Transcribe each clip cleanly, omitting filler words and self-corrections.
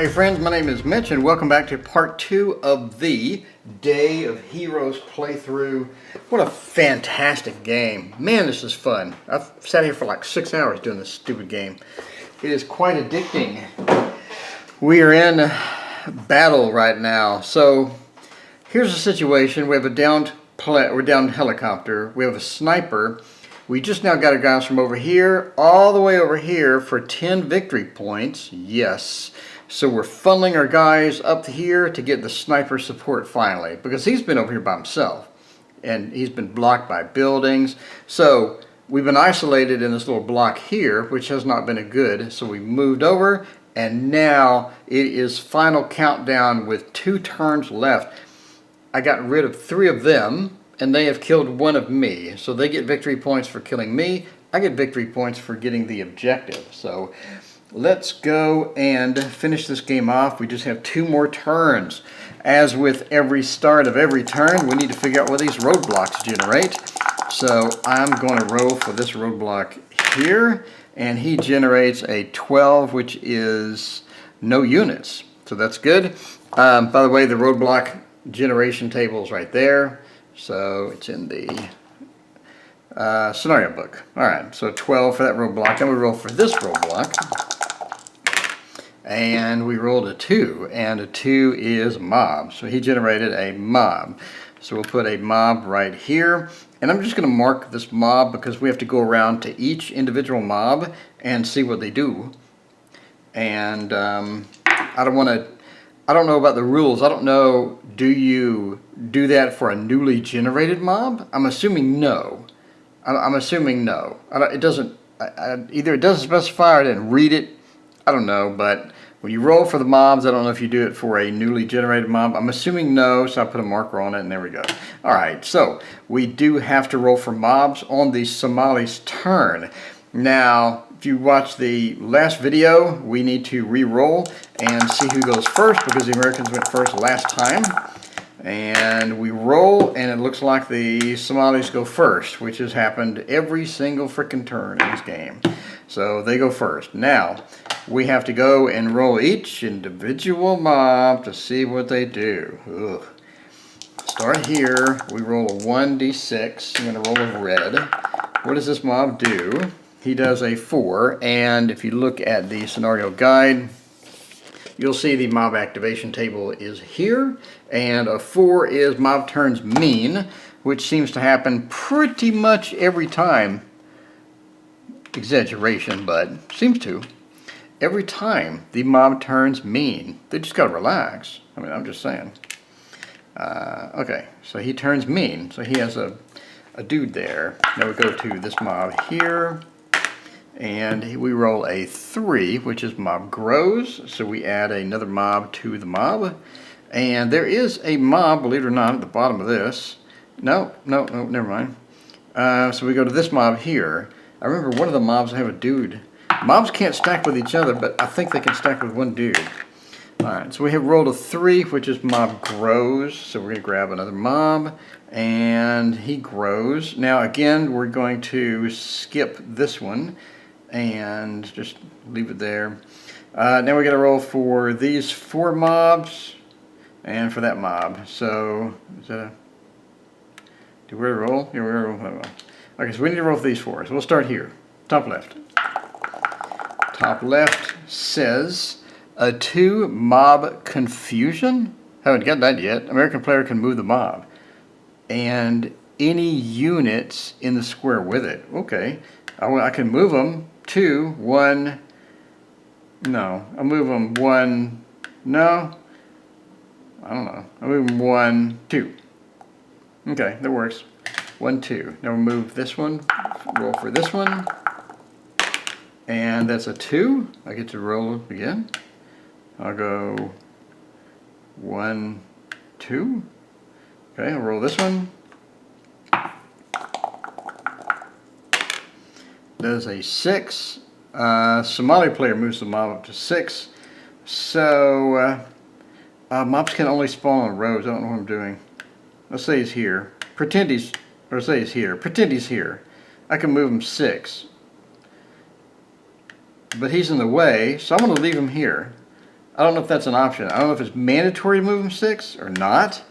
Hey friends, my name is Mitch and welcome back to part 2 of the Day of Heroes playthrough. What a fantastic game. Man, this is fun. I've sat here for like 6 hours doing this stupid game. It is quite addicting. We are in battle right now. So here's the situation. We have a downed helicopter. We have a sniper. We just now got our guys from over here all the way over here for 10 victory points. Yes. So we're funneling our guys up here to get the sniper support finally, because he's been over here by himself and he's been blocked by buildings. So we've been isolated in this little block here, which has not been a good. So we moved over and now it is final countdown with 2 turns left. I got rid of 3 of them and they have killed 1 of me. So they get victory points for killing me. I get victory points for getting the objective. So let's go and finish this game off. We just have 2 more turns. As with every start of every turn, we need to figure out what these roadblocks generate. So I'm going to roll for this roadblock here, and he generates a 12, which is no units. So that's good. By the way, the roadblock generation table is right there. So it's in the scenario book. Alright, so 12 for that roadblock. Then we roll for this roadblock. And we rolled a 2, and a 2 is mob. So he generated a mob. So we'll put a mob right here. And I'm just going to mark this mob because we have to go around to each individual mob and see what they do. And I don't know about the rules. I don't know, do you do that for a newly generated mob? I'm assuming no. I'm assuming no. It doesn't, either it doesn't specify or I didn't read it. I don't know, but when you roll for the mobs, I don't know if you do it for a newly generated mob. I'm assuming no, so I put a marker on it, and there we go. Alright, so we do have to roll for mobs on the Somali's turn. Now, if you watch the last video, we need to re-roll and see who goes first, because the Americans went first last time. And we roll, and it looks like the Somalis go first, which has happened every single freaking turn in this game. So they go first. Now, we have to go and roll each individual mob to see what they do. Ugh. Start here. We roll a 1d6. I'm going to roll a red. What does this mob do? He does a 4, and if you look at the scenario guide, you'll see the mob activation table is here, and a 4 is mob turns mean, which seems to happen pretty much every time. Exaggeration, but seems to. Every time the mob turns mean. They just gotta relax. I mean, I'm just saying. Okay, so he turns mean. So he has a dude there. Now we go to this mob here. And we roll a 3, which is mob grows. So we add another mob to the mob. And there is a mob, believe it or not, at the bottom of this. No, never mind. So we go to this mob here. I remember one of the mobs have a dude. Mobs can't stack with each other, but I think they can stack with one dude. Alright, so we have rolled a 3, which is mob grows. So we're going to grab another mob, and he grows. Now again, we're going to skip this one and just leave it there. Now we're going to roll for these 4 mobs and for that mob. So, is that a... do we roll? Yeah, we roll. Okay, so we need to roll for these 4. So we'll start here. Top left. Top left says a 2 mob confusion. Haven't got that yet. American player can move the mob. And any units in the square with it. Okay. I can move them 2, 1. No. I'll move them 1. No. I don't know. I'll move them 1, 2. Okay, that works. 1, 2. Now we'll move this one. Roll for this one. And that's a 2. I get to roll again. I'll go 1, 2. Okay, I'll roll this one. Does a 6. Somali player moves the mob up to 6. So mobs can only spawn on rows. I don't know what I'm doing. Let's say he's here. Pretend he's here. I can move him 6. But he's in the way, so I'm going to leave him here. I don't know if that's an option. I don't know if it's mandatory to move him 6 or not.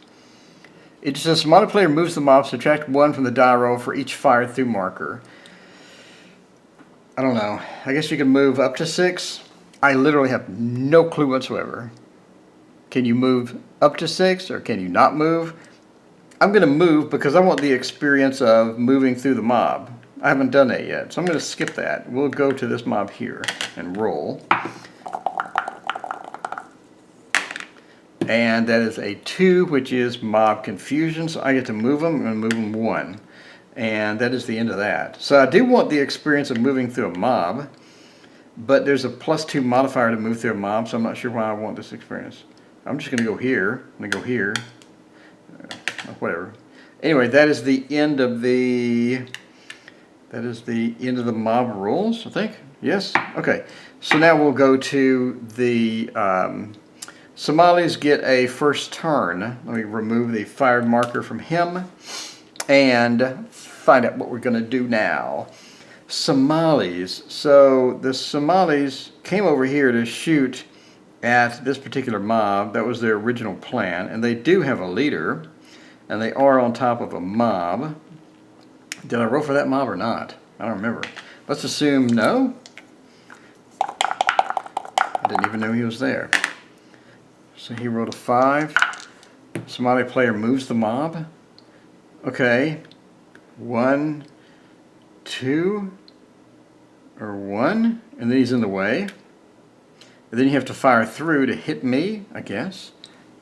It just says Somali player moves the mob, subtract 1 from the die roll for each fire through marker. I don't know. I guess you can move up to 6. I literally have no clue whatsoever. Can you move up to 6 or can you not move? I'm going to move because I want the experience of moving through the mob. I haven't done that yet, so I'm going to skip that. We'll go to this mob here and roll. And that is a 2, which is mob confusion, so I get to move them. I'm going to move them 1. And that is the end of that. So I do want the experience of moving through a mob, but there's a +2 modifier to move through a mob, so I'm not sure why I want this experience. I'm just going to go here. I'm going to go here. Whatever. Anyway, that is the end of the mob rules, I think. Yes? Okay. So now we'll go to the Somalis get a first turn. Let me remove the fired marker from him and find out what we're going to do now. Somalis. So the Somalis came over here to shoot at this particular mob. That was their original plan, and they do have a leader, and they are on top of a mob. Did I roll for that mob or not? I don't remember. Let's assume no. I didn't even know he was there. So he rolled a 5. Somali player moves the mob. Okay. 1, 2, or 1, and then he's in the way. And then you have to fire through to hit me, I guess.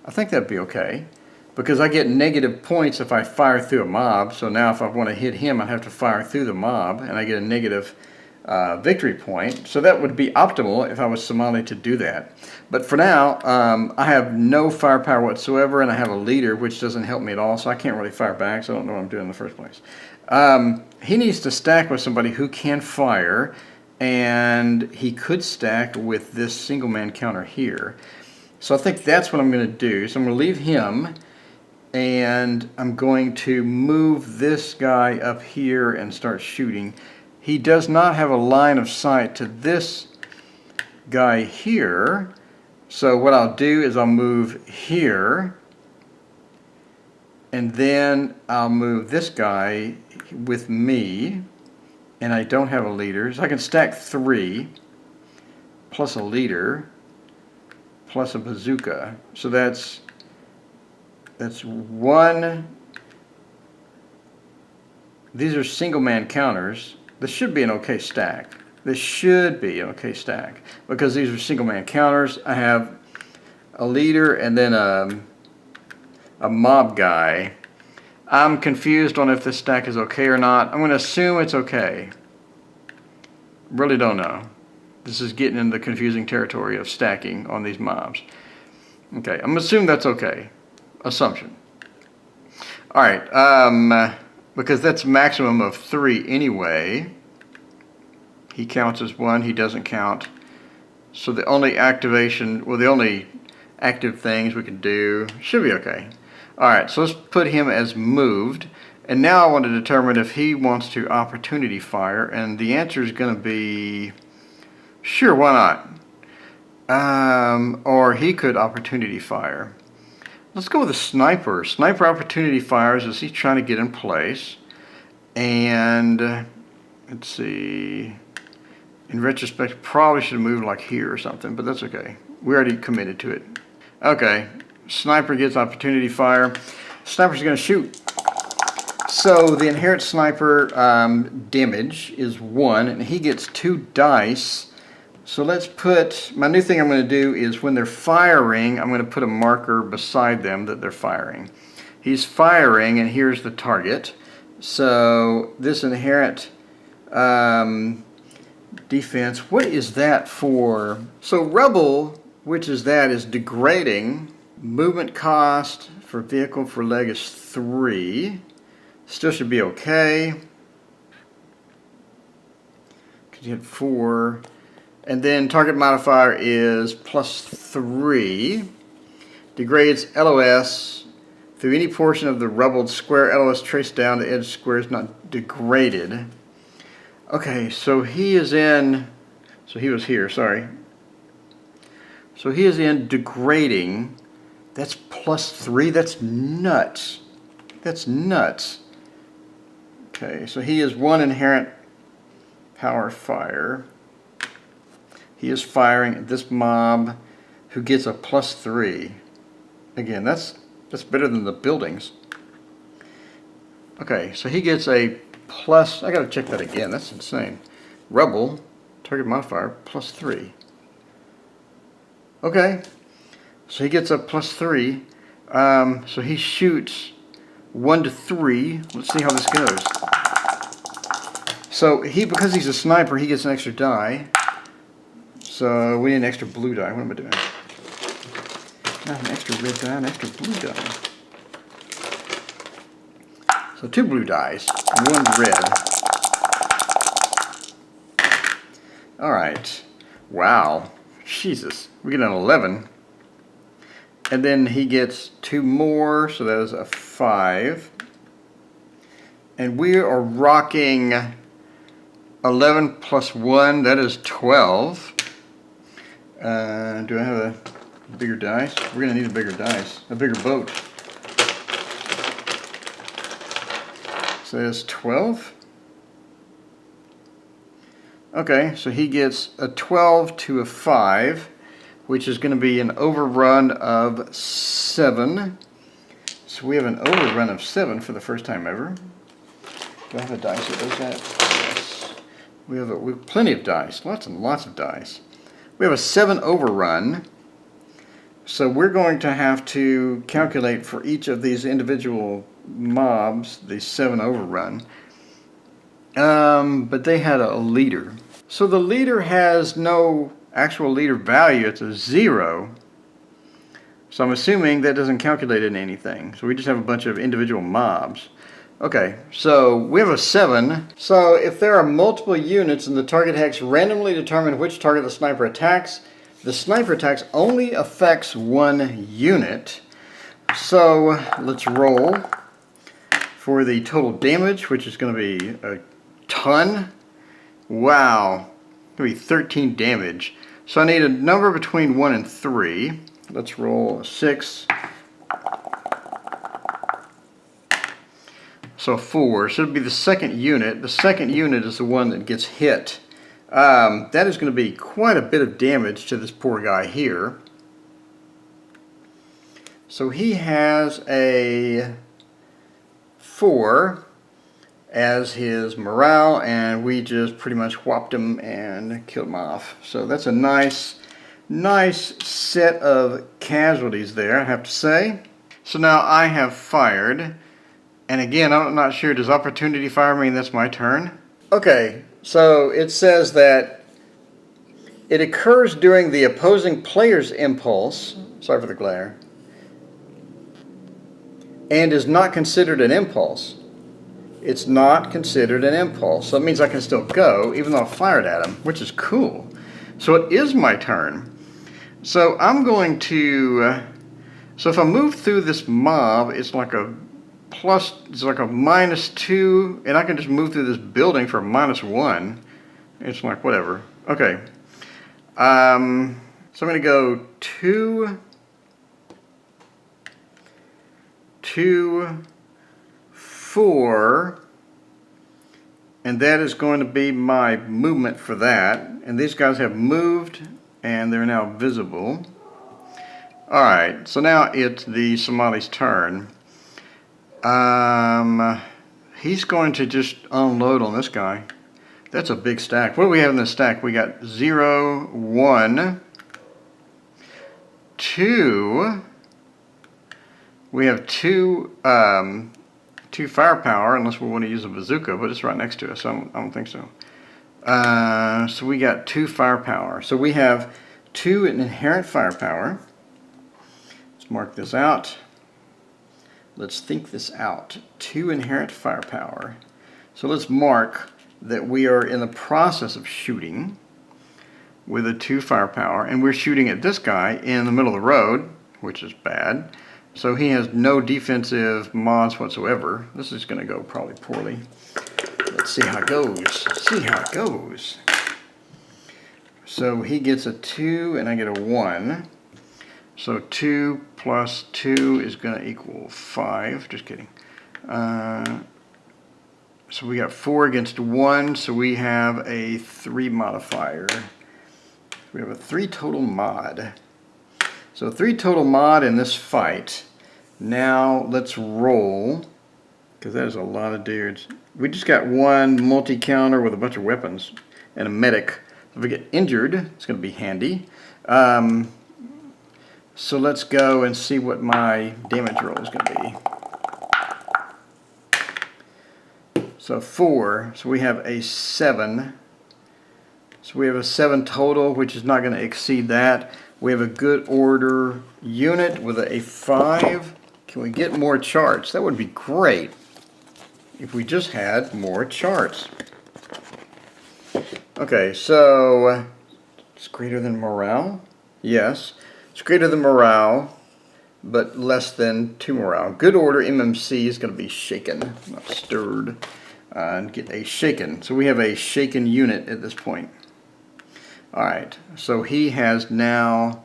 I think that'd be okay, because I get negative points if I fire through a mob. So now if I want to hit him, I have to fire through the mob, and I get a negative victory point. So that would be optimal if I was Somali to do that. But for now, I have no firepower whatsoever, and I have a leader, which doesn't help me at all, so I can't really fire back, so I don't know what I'm doing in the first place. He needs to stack with somebody who can fire, and he could stack with this single man counter here. So I think that's what I'm going to do. So I'm going to leave him, and I'm going to move this guy up here and start shooting. He does not have a line of sight to this guy here. So what I'll do is I'll move here, and then I'll move this guy with me, and I don't have a leader. So I can stack 3 plus a leader plus a bazooka. So that's 1. These are single man counters. This should be an okay stack. This should be an okay stack because these are single man counters. I have a leader and then a mob guy. I'm confused on if this stack is okay or not. I'm going to assume it's okay. Really don't know. This is getting into the confusing territory of stacking on these mobs. Okay, I'm going to assume that's okay. Assumption. Alright, because that's a maximum of 3 anyway. He counts as 1, he doesn't count. So the only activation, well, the only active things we can do should be okay. Alright, so let's put him as moved. And now I want to determine if he wants to opportunity fire, and the answer is going to be sure, why not? Or he could opportunity fire. Let's go with a sniper. Sniper opportunity fires as he's trying to get in place. And let's see. In retrospect, probably should have moved like here or something, but that's okay. We already committed to it. Okay, sniper gets opportunity fire. Sniper's going to shoot. So the inherent sniper damage is 1, and he gets 2 dice. So let's put, my new thing I'm going to do is when they're firing, I'm going to put a marker beside them that they're firing. He's firing, and here's the target. So this inherent defense, what is that for? So rebel, which is that, is degrading. Movement cost for vehicle for leg is 3. Still should be okay. Because you had 4. And then target modifier is +3. Degrades LOS through any portion of the rebelled square. LOS traced down the edge square is not degraded. Okay, so he is in, so he was here, sorry. So he is in degrading. That's +3. That's nuts. That's nuts. Okay, so he is 1 inherent power fire. He is firing at this mob who gets a +3. Again, that's better than the buildings. Okay, so he gets a plus. I gotta check that again. That's insane. Rebel, target modifier, +3. Okay, so he gets a +3. So he shoots 1 to 3. Let's see how this goes. So because he's a sniper, he gets an extra die. So we need an extra blue die. What am I doing? Not an extra red die, an extra blue die. So 2 blue dice, 1 red. Alright. Wow. Jesus. We get an 11. And then he gets 2 more, so that is a 5. And we are rocking 11 plus 1, that is 12. Do I have a bigger dice? We're going to need a bigger dice, a bigger boat. So that's 12. Okay, so he gets a 12 to a 5, which is going to be an overrun of 7. So we have an overrun of 7 for the first time ever. Do I have a dice that does that? Yes. We have plenty of dice, lots and lots of dice. We have a 7 overrun. So we're going to have to calculate for each of these individual mobs the 7 overrun. But they had a leader. So the leader has no actual leader value. It's a 0. So I'm assuming that doesn't calculate in anything. So we just have a bunch of individual mobs. Okay, so we have a 7. So if there are multiple units in the target hex, randomly determine which target the sniper attacks. The sniper attacks only affects 1 unit. So let's roll for the total damage, which is going to be a ton. Wow, it's going to be 13 damage. So I need a number between 1 and 3. Let's roll a 6. So 4. So it'll be the second unit. The second unit is the one that gets hit. That is going to be quite a bit of damage to this poor guy here. So he has a 4 as his morale, and we just pretty much whopped him and killed him off. So that's a nice set of casualties there, I have to say. So now I have fired. And again, I'm not sure, does opportunity fire mean that's my turn? Okay, so it says that it occurs during the opposing player's impulse, sorry for the glare, and is not considered an impulse. It's not considered an impulse. So that means I can still go, even though I fired at him, which is cool. So it is my turn. So I'm going to, so if I move through this mob, it's like a -2, and I can just move through this building for a -1. It's like whatever. Okay. So I'm going to go 2, 4, and that is going to be my movement for that. And these guys have moved, and they're now visible. Alright, so now it's the Somali's turn. He's going to just unload on this guy. That's a big stack. What do we have in this stack? We got 0, 1, 2. We have 2 firepower, unless we want to use a bazooka, but it's right next to us, so I don't think so. So we got 2 firepower. So we have 2 inherent firepower. Let's mark this out. Let's think this out. 2 inherent firepower. So let's mark that we are in the process of shooting with a 2 firepower, and we're shooting at this guy in the middle of the road, which is bad. So he has no defensive mods whatsoever. This is going to go probably poorly. Let's see how it goes. See how it goes. So he gets a 2 and I get a 1. So 2 plus 2 is going to equal 5. Just kidding. So we got 4 against 1, so we have a 3 modifier. We have a 3 total mod. So 3 total mod in this fight. Now let's roll, because that is a lot of dudes. We just got 1 multi-counter with a bunch of weapons and a medic. If we get injured, it's going to be handy. So let's go and see what my damage roll is going to be. So 4, so we have a 7. So we have a 7 total, which is not going to exceed that. We have a good order unit with a 5. Can we get more charts? That would be great if we just had more charts. Okay, so it's greater than morale? Yes, it's greater than morale, but less than 2 morale. Good order MMC is going to be shaken, not stirred. And get a shaken. So we have a shaken unit at this point. Alright, so he has now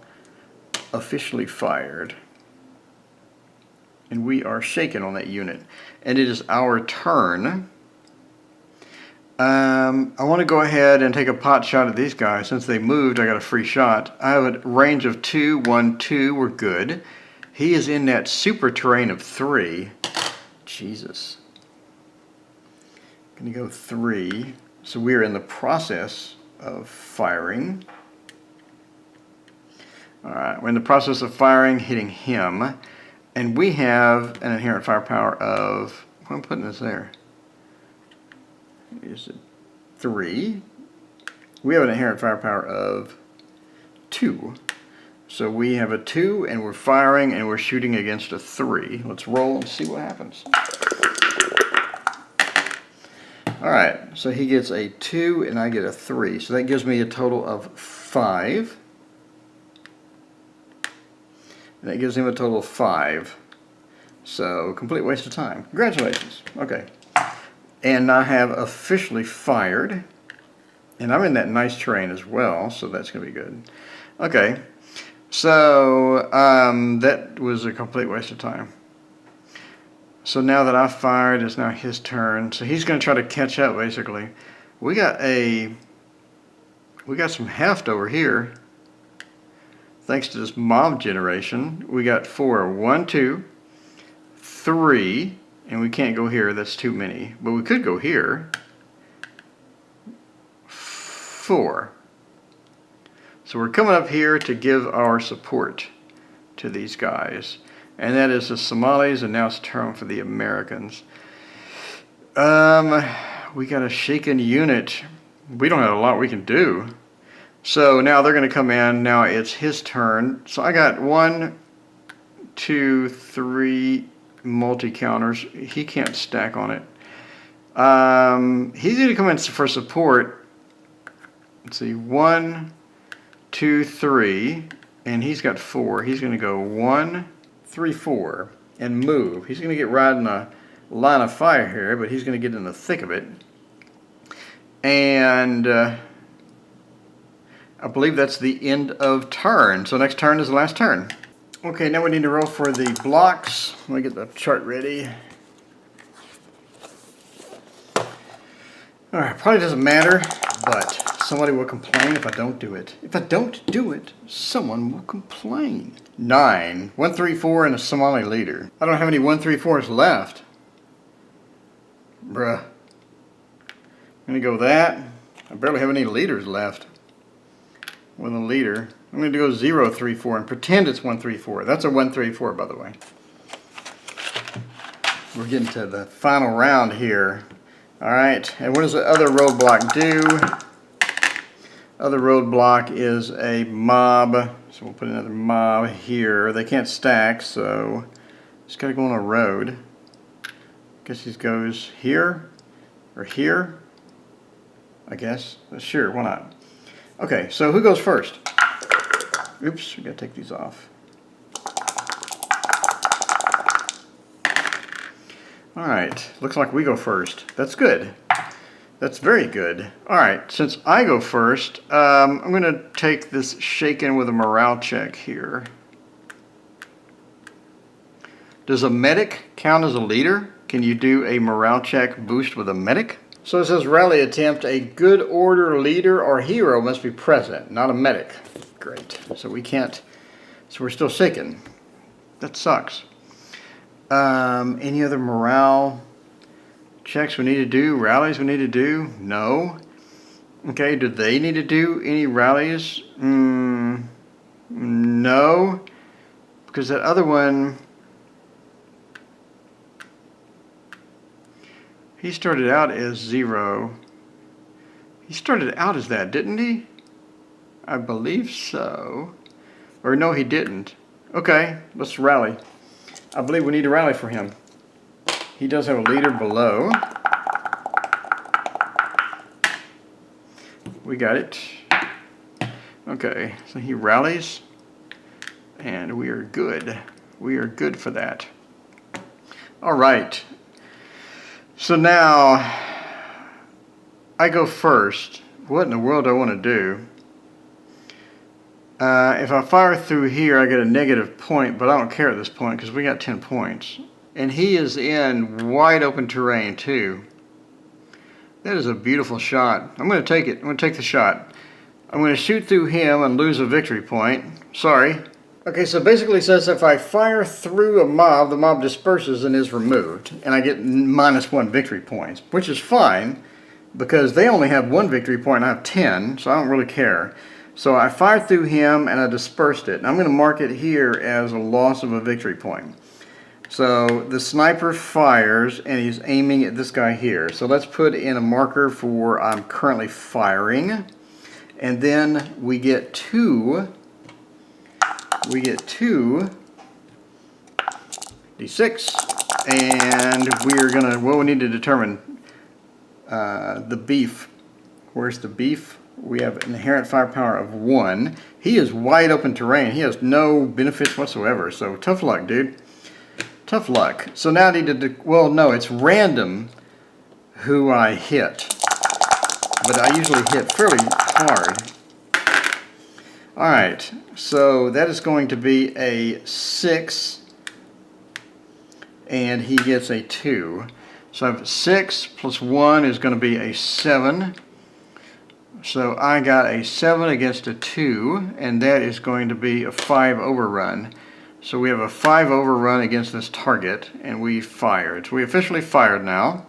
officially fired. And we are shaken on that unit. And it is our turn. I want to go ahead and take a pot shot at these guys. Since they moved, I got a free shot. I have a range of 2, 1, 2. We're good. He is in that super terrain of 3. Jesus. Going to go 3. So we are in the process of firing. Alright, we're in the process of firing, hitting him. And we have an inherent firepower of, what am I putting this there? Is it 3? We have an inherent firepower of 2. So we have a 2 and we're firing and we're shooting against a 3. Let's roll and see what happens. Alright, so he gets a 2 and I get a 3. So that gives me a total of 5. And that gives him a total of 5. So, complete waste of time. Congratulations. Okay. And I have officially fired. And I'm in that nice terrain as well, so that's going to be good. Okay. So, that was a complete waste of time. So now that I've fired, it's now his turn. So he's going to try to catch up, basically. We got some heft over here. Thanks to this mob generation. We got 4. 1, 2, 3. And we can't go here. That's too many. But we could go here. 4. So we're coming up here to give our support to these guys. And that is the Somalis, and now it's turn for the Americans. We got a shaken unit. We don't have a lot we can do. So now they're going to come in. Now it's his turn. So I got 1, 2, 3 multi-counters. He can't stack on it. He's going to come in for support. Let's see. 1, 2, 3. And he's got 4. He's going to go 1, 3, 4 and move. He's going to get right in a line of fire here, but he's going to get in the thick of it. And I believe that's the end of turn. So next turn is the last turn. Okay, now we need to roll for the blocks. Let me get the chart ready. Alright, probably doesn't matter, but somebody will complain if I don't do it. If I don't do it, someone will complain. 9. 1, 3, 4 and a Somali leader. I don't have any 1, 3, 4s left. Bruh. I'm going to go with that. I barely have any leaders left. With a leader. I'm going to go 0, 3, 4 and pretend it's 1, 3, 4. That's a 1, 3, 4, by the way. We're getting to the final round here. Alright, and what does the other roadblock do? Other roadblock is a mob. So we'll put another mob here. They can't stack, so just got to go on a road. Guess he goes here or here. I guess. Sure, why not? Okay, so who goes first? Oops, we got to take these off. Alright, looks like we go first. That's good. That's very good. All right, since I go first, I'm going to take this shaken with a morale check here. Does a medic count as a leader? Can you do a morale check boost with a medic? So it says rally attempt, a good order leader or hero must be present, not a medic. Great. So we can't, so we're still shaken. That sucks. Any other morale checks we need to do? Rallies we need to do? No. Okay, do they need to do any rallies? No. Because that other one, he started out as 0. He started out as that, didn't he? I believe so. Or no, he didn't. Okay, let's rally. I believe we need to rally for him. He does have a leader below. We got it. Okay, so he rallies. And we are good. We are good for that. All right. So now, I go first. What in the world do I want to do? If I fire through here, I get a negative point, but I don't care at this point because we got 10 points. And he is in wide open terrain too. That is a beautiful shot. I'm going to take it. I'm going to take the shot. I'm going to shoot through him and lose a victory point. Sorry. Okay, so basically it says if I fire through a mob, the mob disperses and is removed. And I get -1 victory points, which is fine because they only have 1 victory point and I have 10, so I don't really care. So I fired through him and I dispersed it. And I'm going to mark it here as a loss of a victory point. So the sniper fires and he's aiming at this guy here. So let's put in a marker for I'm currently firing. And then we get two D6. And we're gonna, well, we need to determine the beef. Where's the beef? We have inherent firepower of 1. He is wide open terrain. He has no benefits whatsoever. So tough luck, dude. Tough luck. So now I need to, well, no, it's random who I hit. But I usually hit fairly hard. Alright, so that is going to be a 6. And he gets a 2. So I have 6 plus 1 is going to be a 7. So I got a 7 against a 2. And that is going to be a 5 overrun. So we have a 5 overrun against this target, and we fired. So we officially fired now.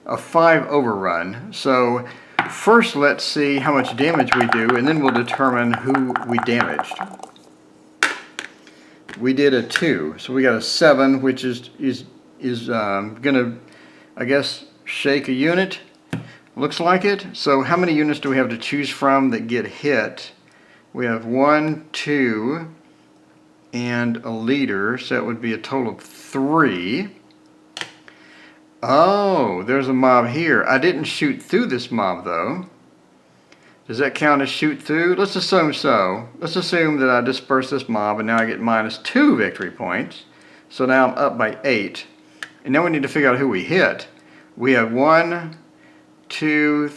A 5 overrun. So first let's see how much damage we do, and then we'll determine who we damaged. We did a 2, so we got a 7, which is gonna, I guess, shake a unit. Looks like it. So how many units do we have to choose from that get hit? We have 1, 2. And a leader, so that would be a total of 3. Oh, there's a mob here. I didn't shoot through this mob though. Does that count as shoot through? Let's assume so. Let's assume that I disperse this mob and now I get -2 victory points. So now I'm up by 8. And now we need to figure out who we hit. We have 1, 2,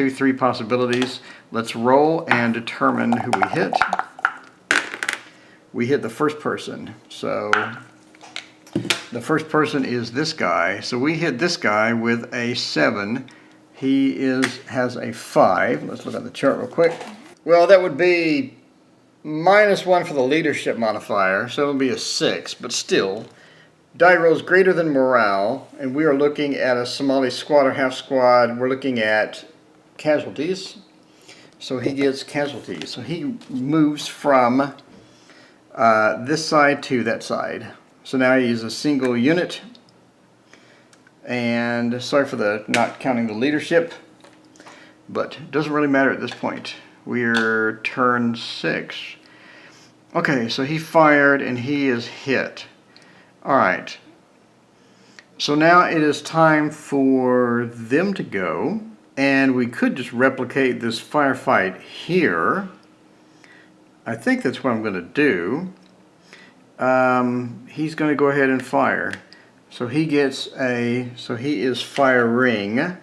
3 possibilities. Let's roll and determine who we hit. We hit the first person. So the first person is this guy. So we hit this guy with a 7. He has a 5. Let's look at the chart real quick. Well, that would be -1 for the leadership modifier. So it would be a 6. But still, die rolls greater than morale. And we are looking at a Somali squad or half squad. We're looking at casualties. So he gets casualties. So he moves from this side to that side. So now he is a single unit. And sorry for the not counting the leadership, but it doesn't really matter at this point. We're turn 6. Okay, so he fired and he is hit. Alright. So now it is time for them to go. And we could just replicate this firefight here. I think that's what I'm going to do. He's going to go ahead and fire. So he gets so he is firing.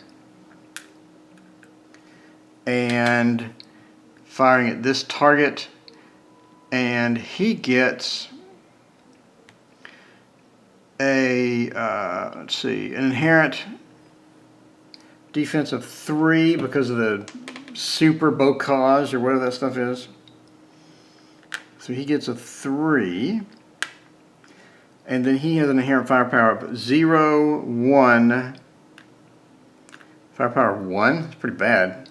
and firing at this target, and he gets a let's see, an inherent defense of 3 because of the super bocage or whatever that stuff is. So he gets a 3, and then he has an inherent firepower of 0, 1. Firepower of 1? It's pretty bad.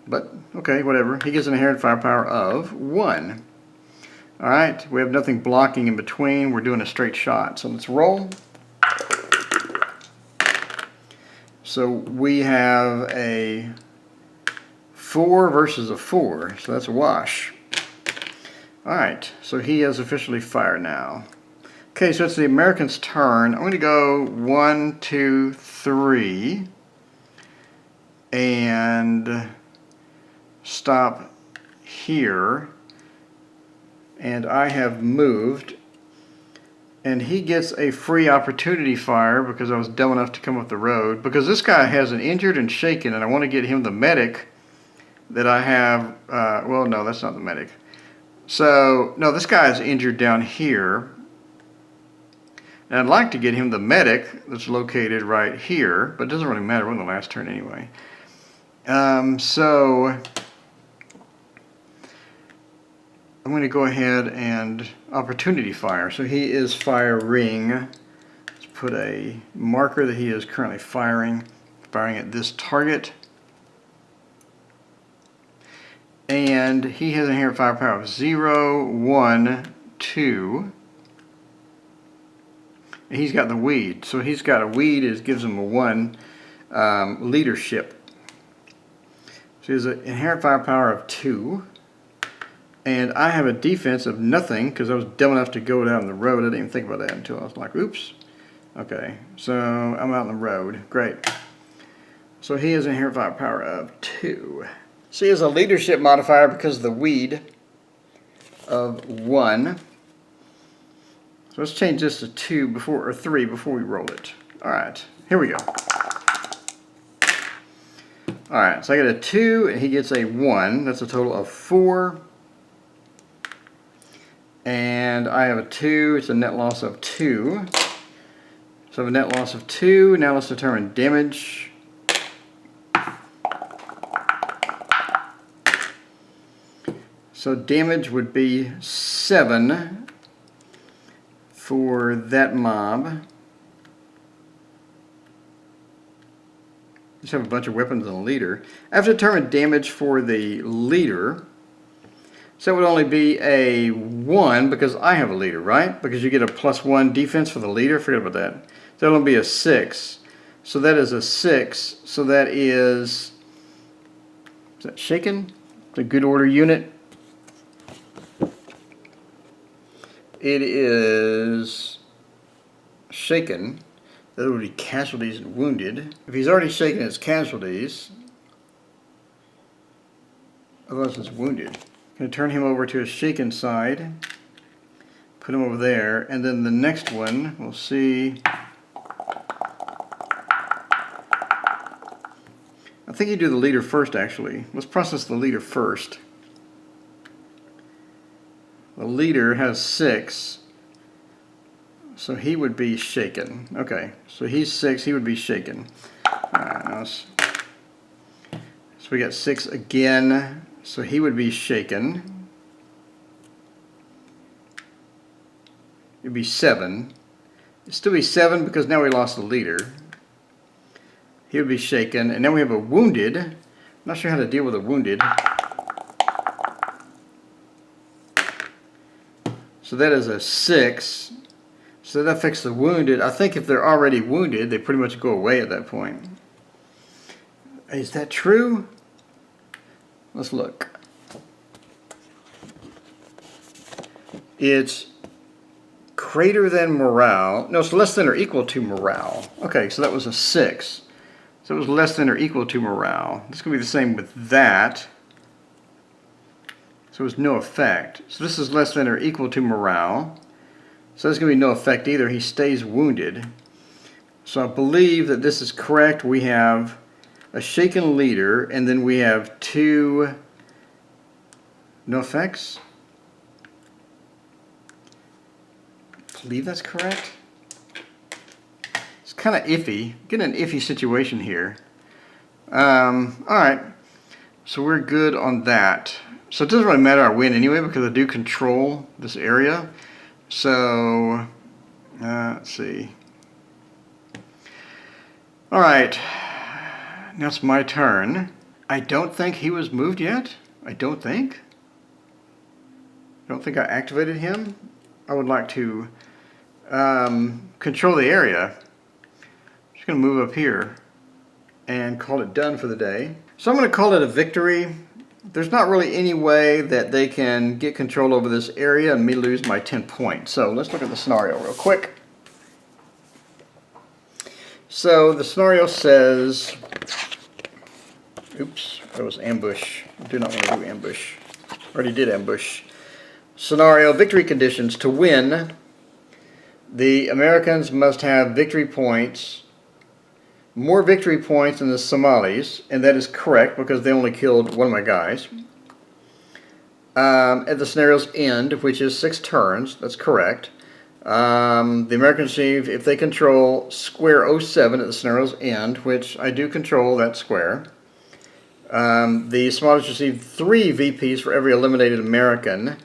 But, okay, whatever. He gets an inherent firepower of 1. Alright, we have nothing blocking in between. We're doing a straight shot. So let's roll. So we have a 4 versus a 4. So that's a wash. Alright, so he has officially fired now. Okay, so it's the American's turn. I'm going to go 1, 2, 3. And stop here, and I have moved, and he gets a free opportunity fire because I was dumb enough to come up the road, because this guy has an injured and shaken, and I want to get him the medic that I have. Well, no, that's not the medic. So no, this guy is injured down here, and I'd like to get him the medic that's located right here, but it doesn't really matter. We're in the last turn anyway. So I'm going to go ahead and opportunity fire. So he is firing. Let's put a marker that he is currently firing at this target. And he has an inherent firepower of 0, 1, 2. And he's got the weed. So he's got a weed, it gives him a 1 leadership. So he has an inherent firepower of 2. And I have a defense of nothing because I was dumb enough to go down the road. I didn't even think about that until I was like, oops. Okay, so I'm out on the road. Great. So he has an inherent firepower of 2. So he has a leadership modifier because of the weed of 1. So let's change this to 2 before, or 3 before we roll it. Alright, here we go. Alright, so I get a 2 and he gets a 1. That's a total of 4. And I have a 2. It's a net loss of 2. So I have a net loss of 2. Now let's determine damage. So damage would be 7 for that mob. Just have a bunch of weapons and a leader. I have to determine damage for the leader. So it would only be a 1 because I have a leader, right? Because you get a +1 defense for the leader. Forget about that. So it'll be a 6. So that is a 6. So that is that shaken? It's a good order unit. It is shaken. That would be casualties and wounded. If he's already shaken, it's casualties. Otherwise, it's wounded. I'm going to turn him over to his shaken side. Put him over there. And then the next one, we'll see. I think you do the leader first, actually. Let's process the leader first. The leader has 6. So he would be shaken. Okay, so he's 6, he would be shaken. Alright, so we got 6 again, so he would be shaken. It'd be 7. It'd still be 7 because now we lost the leader. He would be shaken, and then we have a wounded. I'm not sure how to deal with a wounded. So that is a 6. So that affects the wounded. I think if they're already wounded, they pretty much go away at that point. Is that true? Let's look. It's greater than morale. No, it's less than or equal to morale. Okay, so that was a 6. So it was less than or equal to morale. It's going to be the same with that. So it's no effect. So this is less than or equal to morale. So there's going to be no effect either. He stays wounded. So I believe that this is correct. We have a shaken leader, and then we have 2 no effects. I believe that's correct. It's kind of iffy. Getting an iffy situation here. Alright, so we're good on that. So it doesn't really matter I win anyway because I do control this area. So, let's see. Alright, now it's my turn. I don't think he was moved yet. I don't think I activated him. I would like to control the area. I'm just going to move up here and call it done for the day. So I'm going to call it a victory. There's not really any way that they can get control over this area and me lose my 10 points. So let's look at the scenario real quick. So the scenario says, oops, that was ambush. I do not want to do ambush. Already did ambush. Scenario, victory conditions. To win, the Americans must have victory points, more victory points than the Somalis, and that is correct because they only killed one of my guys. At the scenario's end, which is 6 turns, that's correct. The Americans receive, if they control square 07 at the scenario's end, which I do control that square. The Somalis receive 3 VPs for every eliminated American.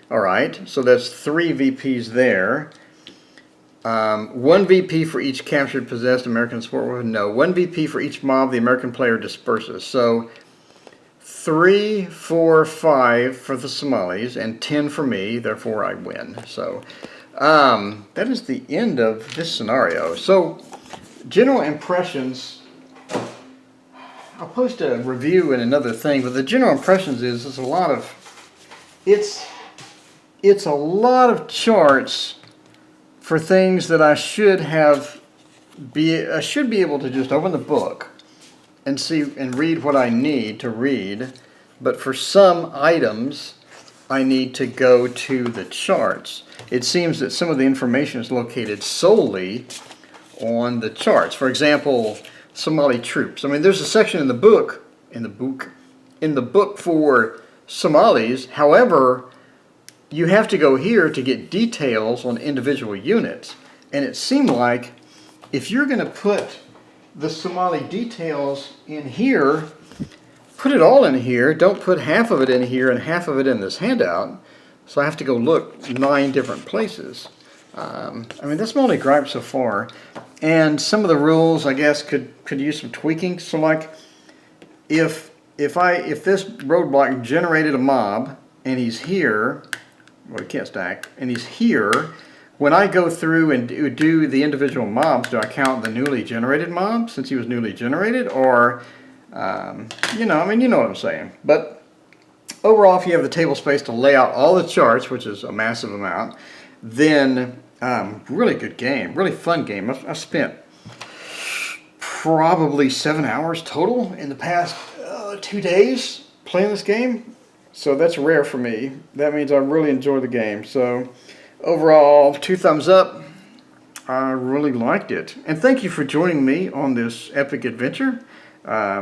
Alright, so that's 3 VPs there. 1 VP for each captured, possessed American support weapon. No, 1 VP for each mob the American player disperses. So 3, 4, 5 for the Somalis and 10 for me, therefore I win. So that is the end of this scenario. So general impressions, I'll post a review in another thing, but the general impressions is it's a lot of charts for things that I should be able to just open the book and see and read what I need to read, but for some items I need to go to the charts. It seems that some of the information is located solely on the charts. For example, Somali troops. I mean, there's a section in the book for Somalis. However, you have to go here to get details on individual units. And it seemed like if you're going to put the Somali details in here, put it all in here. Don't put half of it in here and half of it in this handout. So I have to go look 9 different places. I mean, that's my only gripe so far. And some of the rules, I guess, could use some tweaking. So like, if this roadblock generated a mob and he's here, well, he can't stack, and he's here, when I go through and do the individual mobs, do I count the newly generated mob since he was newly generated? Or, you know what I'm saying. But overall, if you have the table space to lay out all the charts, which is a massive amount, then really good game, really fun game. I've spent probably 7 hours total in the past 2 days playing this game. So that's rare for me. That means I really enjoy the game. So overall, 2 thumbs up. I really liked it. And thank you for joining me on this epic adventure.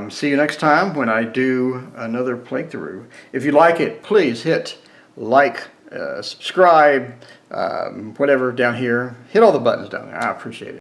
See you next time when I do another playthrough. If you like it, please hit like, subscribe, whatever down here. Hit all the buttons down there. I appreciate it.